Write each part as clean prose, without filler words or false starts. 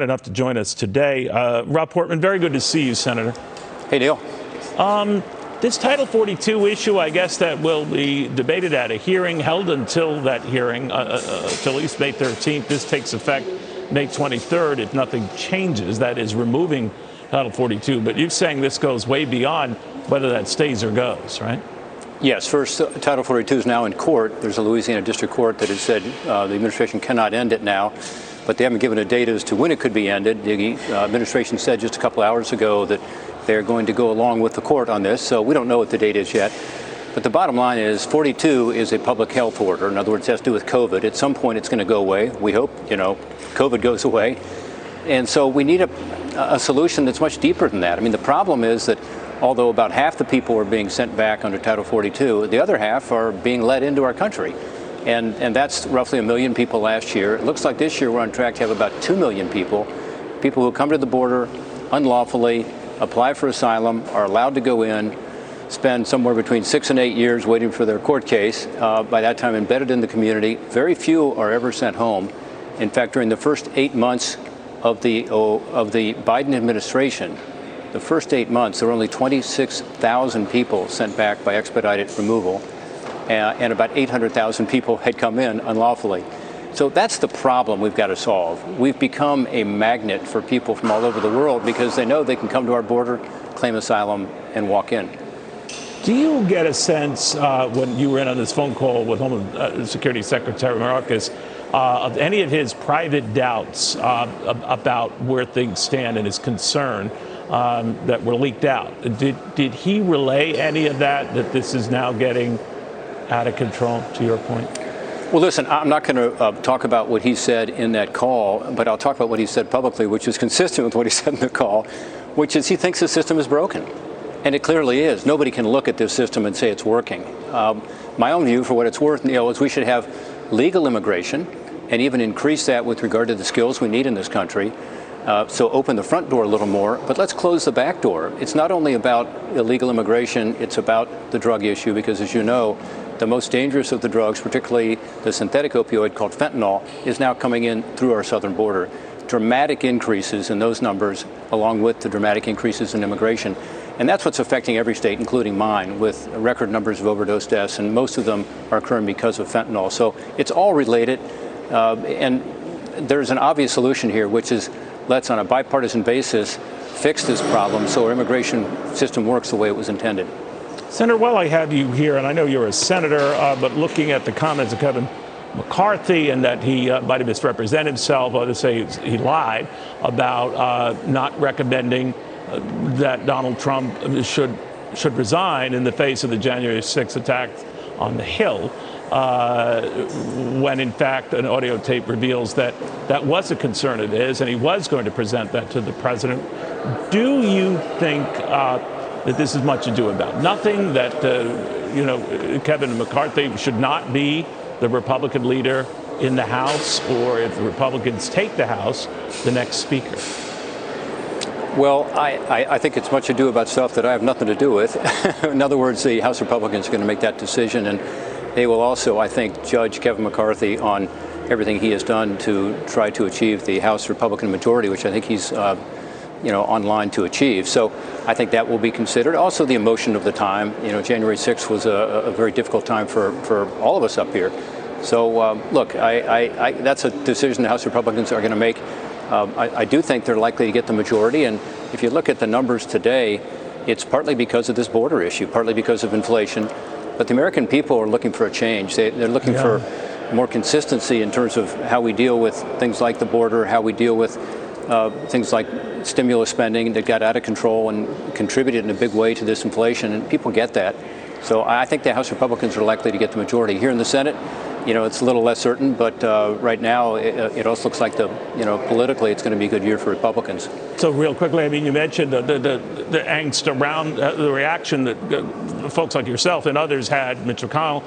Enough to join us today. Rob Portman, very good to see you, Senator. Hey, Neil. This Title 42 issue, I guess that will be debated at a hearing held until that hearing, till at least May 13th. This takes effect May 23rd if nothing changes, that is removing Title 42. But you're saying this goes way beyond whether that stays or goes, right? Yes, first, Title 42 is now in court. There's a Louisiana district court that has said the administration cannot end it now, but they haven't given a date as to when it could be ended. The administration said just a couple hours ago that they're going to go along with the court on this, so we don't know what the date is yet. But the bottom line is 42 is a public health order. In other words, it has to do with COVID. At some point, it's going to go away. We hope, COVID goes away. And so we need a solution that's much deeper than that. I mean, the problem is that although about half the people are being sent back under Title 42, the other half are being let into our country. And that's roughly 1 million people last year. It looks like this year we're on track to have about 2 million people who come to the border unlawfully, apply for asylum, are allowed to go in, spend somewhere between 6 and 8 years waiting for their court case, by that time embedded in the community. Very few are ever sent home. In fact, during the first 8 months of the Biden administration, the first 8 months, there were only 26,000 people sent back by expedited removal, and about 800,000 people had come in unlawfully. So that's the problem we've got to solve. We've become a magnet for people from all over the world because they know they can come to our border, claim asylum, and walk in. Do you get a sense, when you were in on this phone call with Homeland Security Secretary Marcus, of any of his private doubts about where things stand and his concern that were leaked out? Did he relay any of that this is now getting out of control, to your point? Well, listen, I'm not going to talk about what he said in that call, but I'll talk about what he said publicly, which is consistent with what he said in the call, which is he thinks the system is broken. And it clearly is. Nobody can look at this system and say it's working. My own view, for what it's worth, Neil, is we should have legal immigration and even increase that with regard to the skills we need in this country. So open the front door a little more, but let's close the back door. It's not only about illegal immigration, it's about the drug issue, because as you know, the most dangerous of the drugs, particularly the synthetic opioid called fentanyl, is now coming in through our southern border. Dramatic increases in those numbers, along with the dramatic increases in immigration. And that's what's affecting every state, including mine, with record numbers of overdose deaths, and most of them are occurring because of fentanyl. So it's all related, and there's an obvious solution here, which is let's, on a bipartisan basis, fix this problem so our immigration system works the way it was intended. Senator, while I have you here, and I know you're a senator, but looking at the comments of Kevin McCarthy and that he might have misrepresented himself, or to say he lied about not recommending that Donald Trump should resign in the face of the January 6th attack on the Hill, when in fact an audio tape reveals that that was a concern of his and he was going to present that to the president. Do you think that this is much ado about nothing, that Kevin McCarthy should not be the Republican leader in the House, or if the Republicans take the House, the next speaker? Well, I think it's much ado about stuff that I have nothing to do with. In other words, the House Republicans are going to make that decision, and they will also, I think, judge Kevin McCarthy on everything he has done to try to achieve the House Republican majority, which I think he's on line to achieve. So I think that will be considered. Also, the emotion of the time. January 6th was a very difficult time for all of us up here. So look, that's a decision the House Republicans are going to make. I do think they're likely to get the majority. And if you look at the numbers today, it's partly because of this border issue, partly because of inflation. But the American people are looking for a change. They're looking for more consistency in terms of how we deal with things like the border, how we deal with things like stimulus spending that got out of control and contributed in a big way to this inflation, and people get that. So I think the House Republicans are likely to get the majority. Here in the Senate, it's a little less certain, but right now it also looks like politically it's going to be a good year for Republicans. So real quickly, I mean, you mentioned the angst around the reaction that folks like yourself and others had, Mitch McConnell,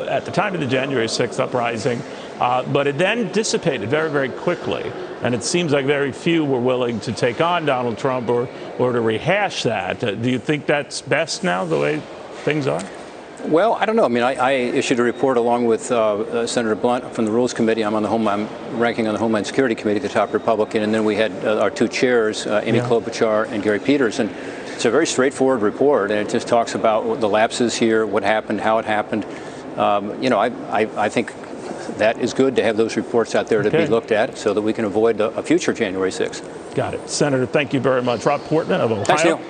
at the time of the January 6th uprising, but it then dissipated very, very quickly. And it seems like very few were willing to take on Donald Trump or to rehash that. Do you think that's best now, the way things are? Well, I don't know. I mean, I issued a report along with Senator Blunt from the Rules Committee. I'm ranking on the Homeland Security Committee, the top Republican, and then we had our two chairs, Amy Klobuchar and Gary Peters. And it's a very straightforward report, and it just talks about the lapses here, what happened, how it happened. I think that is good to have those reports out there to be looked at so that we can avoid a future January 6th. Got it. Senator, thank you very much. Rob Portman of Ohio. Thanks, Neil.